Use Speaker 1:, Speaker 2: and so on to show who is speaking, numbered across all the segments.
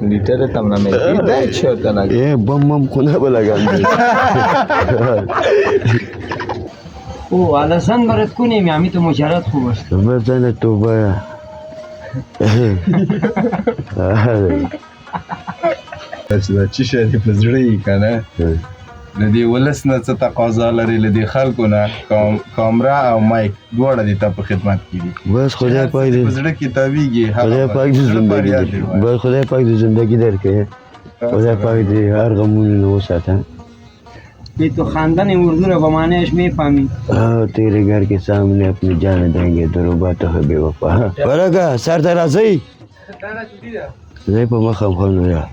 Speaker 1: لیتر tam nameti dai chota na
Speaker 2: बम खुना लगा
Speaker 3: او علشان برات کنیم همی تو مجرد خوب است
Speaker 2: بزن تو بایا
Speaker 1: چې چی شي په زړه کنه لدی ولس نه څه تقاضا لري لدی خلکو نه کامرا او مایک دواړه د ته په خدمت کې دي
Speaker 2: بس خدای پاک دې
Speaker 1: په زړه کې تاویږي
Speaker 2: خدای پاک دې زندگی بس خدای پاک دې زندگی درکړي خدای پاک دې هر غمونه نو ساته
Speaker 3: ये तो खानदानी उर्दू रे बमाने इसमें पामी
Speaker 2: तेरे घर के सामने अपनी जान देंगे तो रुबा तो है बेवफा बरगा सर दराजी नहीं पर मैं खम खान या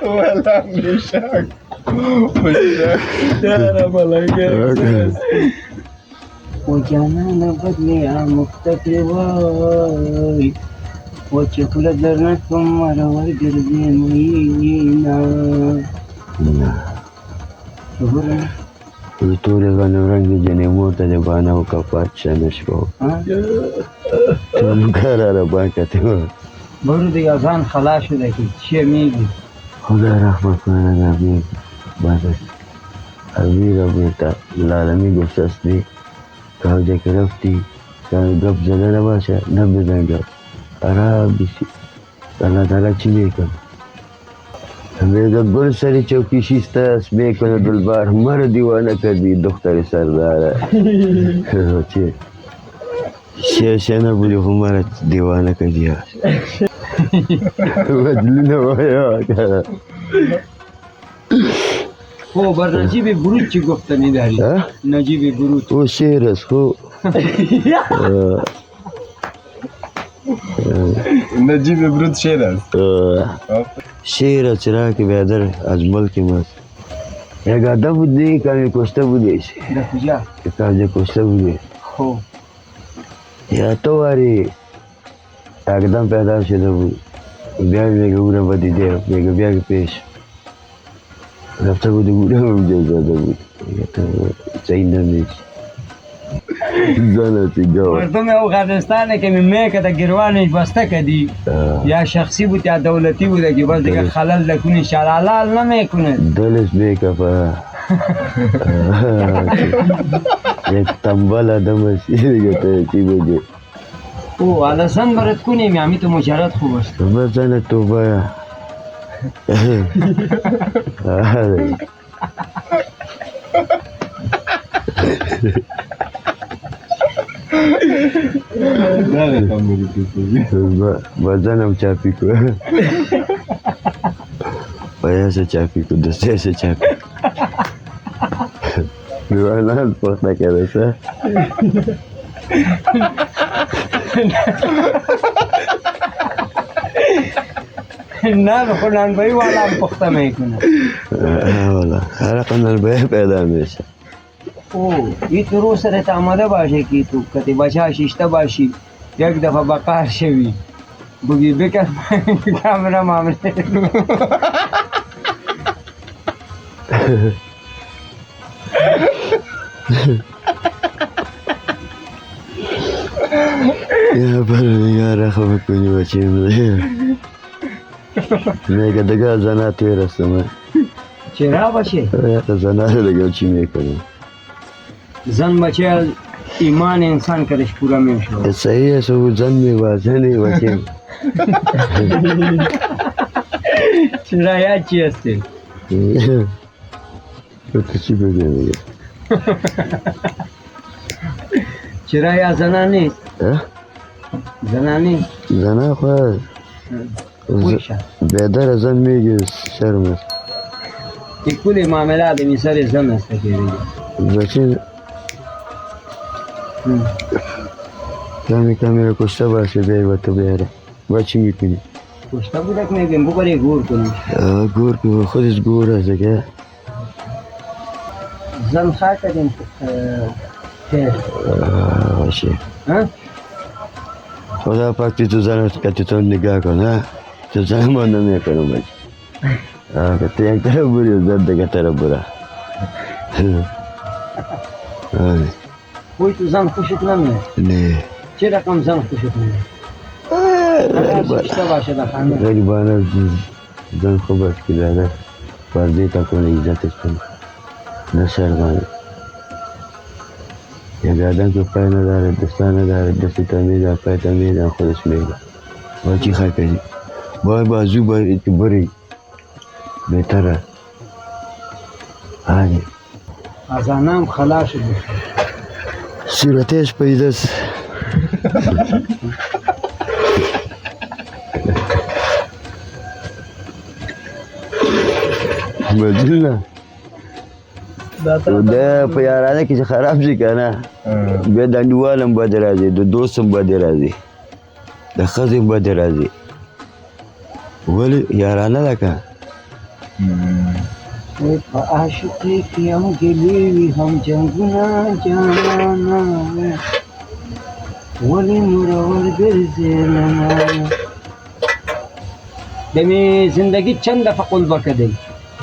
Speaker 1: والله مشاك يا رب الله
Speaker 3: وجانا نبدلي مختفي وشكل درنكم مرور قلبي مينا شهورنا
Speaker 2: طول غنورنج جنموت جبانا وكفات شنشبو تم قرار باكتو
Speaker 3: برو دی اذان خلاص شده که چیه میگی
Speaker 2: خدا رحمت کنه نبی بس امیر ابیتا لالمی گفتستی که جا که رفتی که گپ زده نباشه نبزن گپ خراب بشی الله تعالی چی میکن میگه گل سری چوکی شیسته است میکنه دلبر مر دیوانه کردی دختر سرداره چی شیشه نبودی خو مر دیوانه کردی بدلونه باید
Speaker 3: خب بر نجیب برود چی گفتنی داری؟ نجیب برود
Speaker 2: او شیر است خو
Speaker 1: نجیب برود شیر است
Speaker 2: شیر است چرا که بیادر از ملک ماست یک آدم بودی کمی کشته بودیش
Speaker 3: در کجا؟
Speaker 2: کمی کشته بودی
Speaker 3: خب
Speaker 2: یا تو واری اقدام پیدا شده بود بیا میگه او را بدیده میگه بیا که پیش رفته بود او را اونجا زده بود میگه تو چایی نمیش زنتی گاه
Speaker 3: مردم او قبرستانه که میکه تا گروانش بسته کدی یا شخصی بود یا دولتی بوده که باز دیگه خلل نکنه شلالال نمیکنه
Speaker 2: دلش میکفه یک تنبال آدم هستی دیگه تو چی بگه
Speaker 3: او علشان برات کنیم همی تو مجرد خوب است
Speaker 2: بزن تو بایا بزنم چاپی کو بایا سے چاپی کو دسته سے چاپی میوانان پخته کرده سه
Speaker 3: نه بخور نانبایی والا هم پخته میکنه
Speaker 2: والا هر قنال پیدا میشه
Speaker 3: او این تو رو سرت آمده باشه که تو کتی بچه شیشته باشی یک دفعه بقار شوی بگی بکر کامرا معامله
Speaker 2: یا پروردگار رحم کنی بچیم میگه دیگه زنه توی رستم
Speaker 3: چرا باشه؟
Speaker 2: زنه دیگه چی میکنی؟
Speaker 3: زن بچه ایمان انسان کدش پورا میشه
Speaker 2: صحیح است او زن میوازنی بچیم
Speaker 3: چرا یاد چی هستی؟
Speaker 2: تو چی بگه میگه؟
Speaker 3: چرا یا زنه نیست؟ زنه نیست؟
Speaker 2: زنه خواهد بیادر زن میگه شرم است
Speaker 3: این کل معاملات این سر زن است که دیگه
Speaker 2: بچه کمی را کشته باشه بیای و تو بیاره با چی میکنی؟
Speaker 3: کشته بودک میگیم ببری گور کنیم
Speaker 2: گور که خودش گور است که
Speaker 3: زن خواه کدیم خیر
Speaker 2: باشه خدا پاک تو زنت که تو نگاه کن تو زن ما نمیکنم بچه که تو یک طرف بوری و زن دیگه طرف برا
Speaker 3: کوئی تو زن خوشت نمیاد
Speaker 2: نه
Speaker 3: چه رقم زن خوشت میاد؟ شیشته باشه در خانه.
Speaker 2: غریبانه زن خوب است که داده پرده تا کنه عزتش کنه نشرمانه. یک آدم که پای نداره دستا نداره دستی تا میده پای تا میده خودش میده با چی خواهی کنی باید بازو باید بری بهتره. آره
Speaker 3: از آنم خلاص شد.
Speaker 2: صورتش پیداست. بدل نه دا په یارانه کې چې خراب شي که نه بیا د انډیوال هم بد راځي د دوست هم بد راځي د ښځې هم بد راځي ولې یارانه ده که
Speaker 3: په عاشقۍ کې هم ګیلې وي هم جنګونه جانانه ولې مرور ګرځې لمانه د مې زندگی چند دفعه قلبه کدی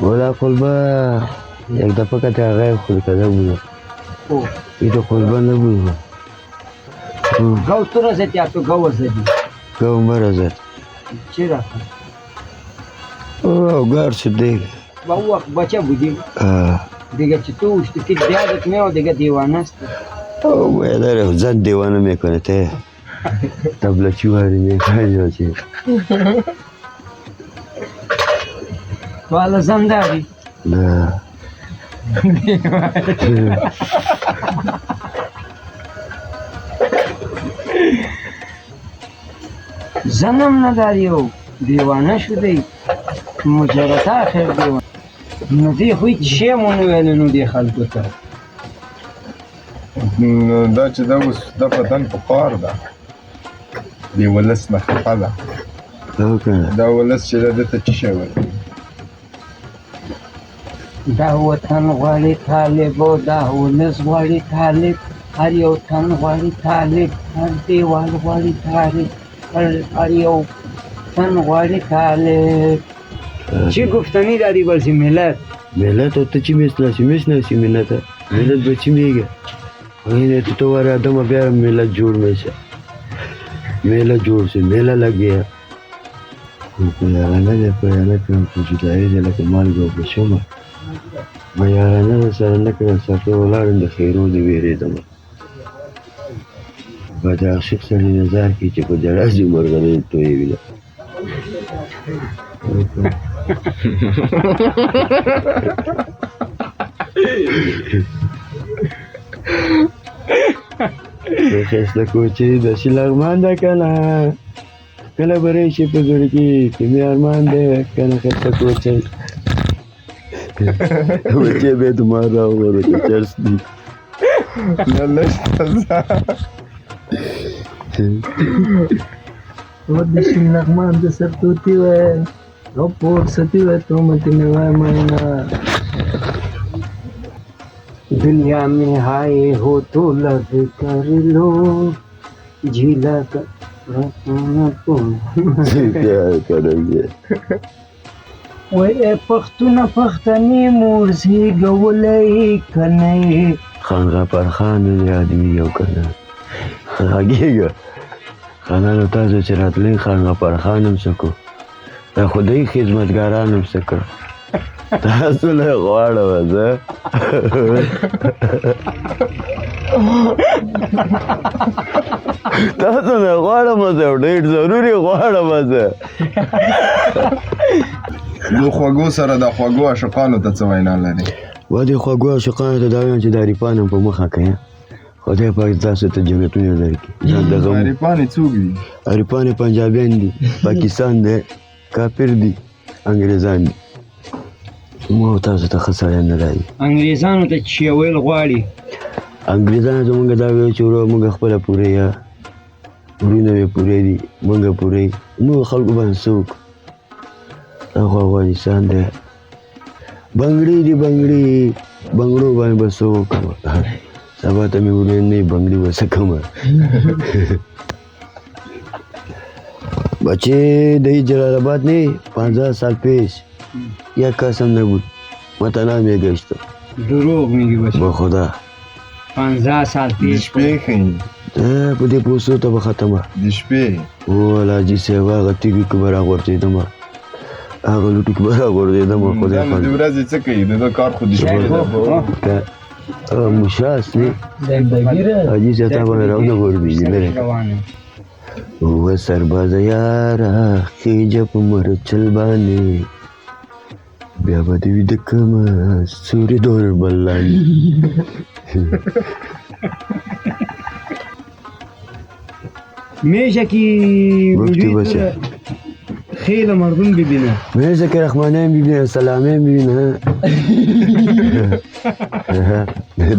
Speaker 2: ولا قلبه یک دفعه که تا خود کده بوده ای تو قلبه نبوده
Speaker 3: گاو تو را زد یا تو گاو زدی؟
Speaker 2: گاو مرا زد.
Speaker 3: چی رفت؟
Speaker 2: گار شد دیگه
Speaker 3: با او وقت بچه بودی؟ دیگه چی تو اشتکی دیادت میو دیگه دیوانه است؟
Speaker 2: داره زن دیوانه میکنه ته تبلچی واری میکنه یا چی
Speaker 3: تو حالا زن داری؟
Speaker 2: نه
Speaker 3: زنم نداری و دیوانه شدی مجرد آخر دیوانه نو دی خوی چه مونو ویلی نو دی خلکو تا
Speaker 1: دا چې دا اوس دا بدن په کار ده د ولس نه خفه ده دا ولس چې ده دته څه شی ورکوي
Speaker 3: دا وطن غواړي طالب او دا ولس غواړي طالب هر یو تن غواړي طالب هر دیوال غواړي طالب هر یو تن غواړي طالب چی گفتنی داری بازی ملت
Speaker 2: ملت او ته چی میشناسی میشناسی ملت ملت به چی میگه اینه تو واره آدم بیا ملت جوړ میشه ملت جوړ شي میله لګیا په یارانه دی په یارانه کړم په جدایي دی لکه مالګه او په شومه په یارانه سره نه کړم سفر ولاړم د خیرو د وېرېدم په د عاشق سړي نظر کې چې په جړا شي مرغلرې تویې وینه ښایسته کوچې داسې لغمان ده که نه کله به راشي په زړه کې چې مې ارمان دی که نه ښایسته کوچې بچې بیا د مار راوړو که چرس دي
Speaker 3: ودشیم لغمان د سرتوتی وای او پورستی وای تو متی نوای ماینا دنیا میں ہائے ہو تو لگ کر لو جھیلا کا وای پښتونه پښتنې مورزي ګولې کنه
Speaker 2: خان غفر خان یادوي یو کنه غږېږه خانانو تاسو چې راتلئ خان غفر خان هم څه کړو د خدای خدمتګاران هم څه کړو تاسو نه غواړم زه تاسو نه غواړم زه ډېر ضروري غواړم زه
Speaker 1: د خوږو سره د خوږو عاشقانو ته څه وینا لري
Speaker 2: و دې خوږو عاشقانو ته دا وایم چې د عارفان هم په مخه کوي خدای پاک تاسو ته جنتونه درکړي
Speaker 1: عارفان څوک دي
Speaker 2: عارفان پنجابیان دي پاکستان دی کافر دي انګریزان دي مو تاسو ته ښه سړی نه لري
Speaker 3: انګریزانو ته چې ویل غواړي
Speaker 2: انګریزانو ته مونږ دا ویل چې ورو مونږ خپله پوره یا وروڼه مې پوره دي مونږ پوره نور خلکو باندې څه وکړو دا خو افغانستان دی بنګړي دي بنګړي بنګړو باندې به څه وکړم سبا ته مې وروڼه نه بنګړي به څه کومه بچه دی جلال آباد نه 15 سال پیش یک کس هم نبود من تنها میگشتم
Speaker 3: دروغ میگی بچه
Speaker 2: با خدا
Speaker 3: 15 سال پیش
Speaker 1: پیخین
Speaker 2: په دې پوستو ته به ختمه
Speaker 1: د شپې
Speaker 2: ولا حاجي صاحب هغه تیږې کې به راغورځېدم هغه لوټو کې به راغورځېدم
Speaker 1: دا
Speaker 2: خدای
Speaker 1: نو د ورځې څه کوي د ده کار خو د شپې ده
Speaker 2: مشاس دی حاجي صاحب ته به مې راونه غورځېږي لرې و سربازه یاره خېجه په مرچل باندې بیا به دې ویده کړمه سوري دور بل لاندې
Speaker 3: میشه کی
Speaker 2: گفتی باشه
Speaker 3: خیلی مردم ببینه
Speaker 2: میشه که رحمانه ببینه سلامه ببینه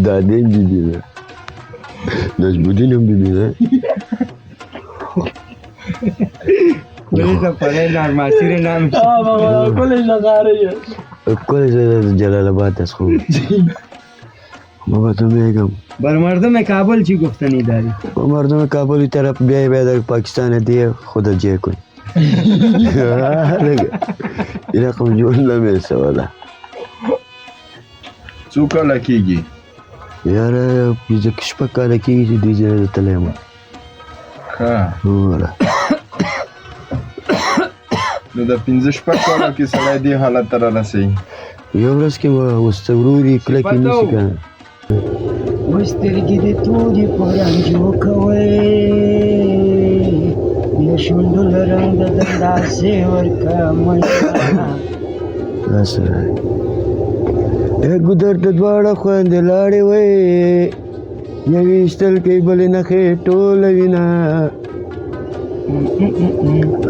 Speaker 2: داده ببینه نجبودین هم ببینه
Speaker 3: کلش پره نرماسیر نام کلش نگاره
Speaker 2: کلش جلال آباد است خوب بابا تو میگم
Speaker 3: بر مردم کابل چی گفتنی داری؟
Speaker 2: با مردم کابلی طرف بیای در پاکستان دیگه خدا جای کن این رقم جون نمیرسه والا
Speaker 1: څو کاله کېږي
Speaker 2: یاره پنځه شپږ کاله کېږي چې دې ځای ته تللی یم
Speaker 1: ښه
Speaker 2: والا
Speaker 1: نو د 15 شپږ کالو کې سړی دې حالت ته رارسوي
Speaker 2: یو ورځ کې به ورسته وروري کلکې نیسي که نه
Speaker 3: وسترګې دې تورې په رنجو کوئ د شونډو له رنګ د داسې ورکه منډه
Speaker 2: داسې ګودر ته دواړه خویندې لاړې وې یوې ایستل کوي بلې نښې ټوله وینه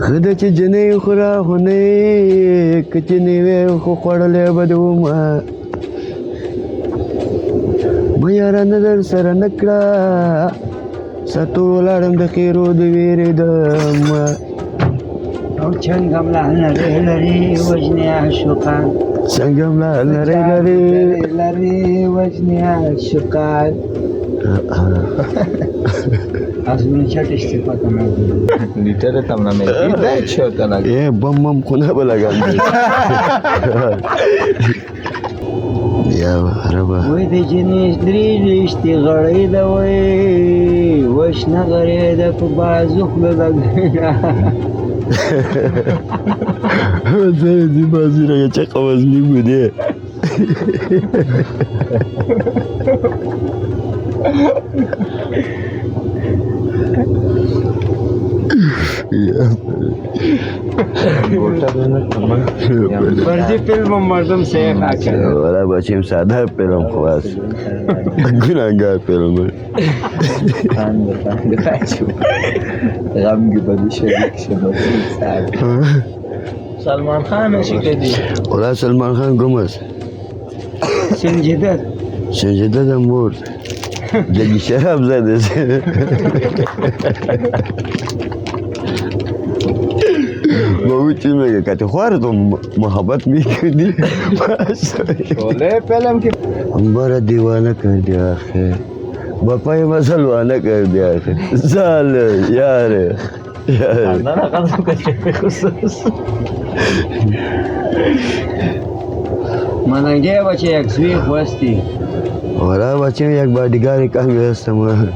Speaker 2: ښه ده چې جنۍ خوره خو نه یې که چې نه وې خو خوړلی به دې ومه ما یارانه در سره نه کړه ساتو ولاړم د خیرو د وېرېدم
Speaker 3: او چنګم لا نری لري وژنې عاشقان
Speaker 2: څنګه ملا لرې لرې
Speaker 3: لري وژنې عاشقان اصلا چټش څه پته نه
Speaker 4: لیتر tam na medida e certa la
Speaker 2: بم بم خونه به لګم یا ربا
Speaker 3: وای د جنې درې لشتې غړۍ ده وای وشنه غړې ده په بازو خوله لګېده
Speaker 2: زه دې بازی را چې قوازلی بوده
Speaker 3: فرضي فیلم مردم سه خاکه
Speaker 2: ولا بچیم ساده فیلم خواست گناهگار فیلم
Speaker 4: Quando faccio غم بدی شریک شد سلمان خان چی کردی؟
Speaker 2: ولا سلمان خان گم است
Speaker 3: سنجیدت
Speaker 2: سنجده ده مرد جگی شراب زده با او چی میگه که خوار تو محبت میکنی
Speaker 4: شوله فیلم که
Speaker 2: ہمارا دیوانہ کر دیا آخر باپای مسلمانہ کر دیا آخر زال یار
Speaker 4: نه قدم کچه به خصوص
Speaker 3: ملنگه بچه یک سوی خواستی
Speaker 2: ولا بچه یک بادیگاری کمی هستم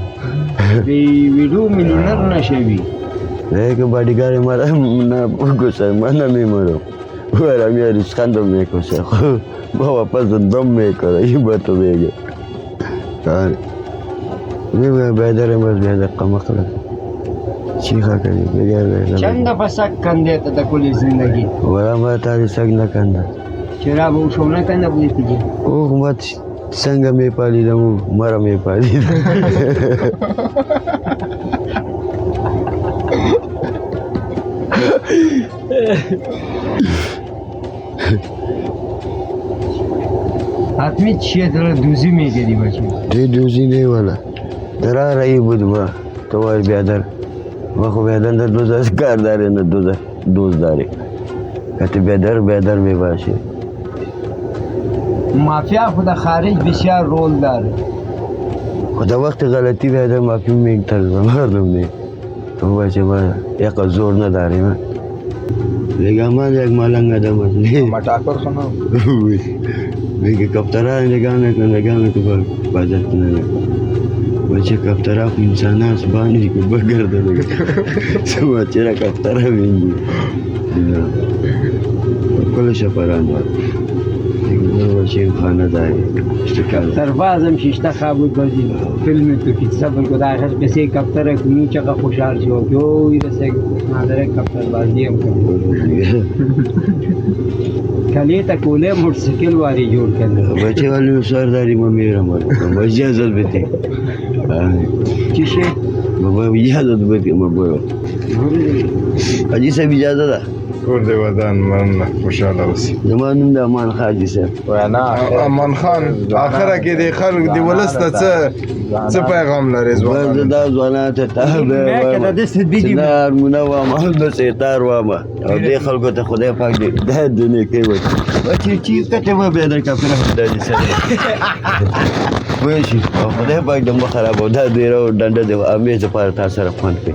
Speaker 3: ویدو میلیونر نشوی
Speaker 2: یک بادیگاری مرا نه بکشه من نمیمرم ورا میاد ریسکاندو میکشه با واپس دم میکنه این با تو میگه میگه بیادر مز بیادر قمقله چی خواهد کنی بگه
Speaker 3: چند دفعه سک کنده تا کلی زندگی
Speaker 2: ولا ما تاری سگ نکنده
Speaker 3: چرا به اوشو نکنده بودی پیجی
Speaker 2: اوه مت څنګه مې پالیدم مره مې پالیدم
Speaker 3: حتمی چیه داره دوزی میگیری بچه
Speaker 2: دی دوزی نه والا درا رایی بود با تو وای بیادر ما خو بیادر در دوز کار داره نه دوز داره کتی بیادر می باشه
Speaker 3: مافیا خود خارج بسیار رول داره
Speaker 2: خدا وقت غلطی بیادر مافی میگتر مردم نه تو باشه ما یک زور نداری من لگامان یک مالنگ آدم است
Speaker 4: مټاکر خنو
Speaker 2: میگه کپتران نگاه میکن تو بازار کنه Baca kaftara aku insana sebani ke bagar dah lagi. Semua cerah kaftara minggu. Kalau siapa randa. Ini baca khana dah. Istikal.
Speaker 3: سربازم شیشته خواب بازی فیلم تو که صبر کو داخل کسی کفتر کنی چقدر خوشحال شو که اوی رسه مادر کفتر بازی هم کنی کلی تا کوله موترسیکل واری جوړ کړل
Speaker 2: Baca walau sardari mamira mal. Baca azal beti.
Speaker 3: چې شي
Speaker 2: Bapa ijazat beti maboyo. Haji saya ijazat dah.
Speaker 1: کور دې ودان مننه خوشاله اوسې
Speaker 2: Zaman dah aman haji saya.
Speaker 1: امان خان اخره کې د خلک د ولس ته څه پیغام لري ځوانان
Speaker 2: Baca dah zona tetap.
Speaker 3: ما کله د ست بيدي
Speaker 2: Sinar munawam ahlu setar wama. Au dia khalqo ta khudai pak de dah dunia ke wajh. Baca cik kata ma biar kafir dari sana. Wajh. Khudai pak dah kharab dah dera danda de amir separ tasar fan pe.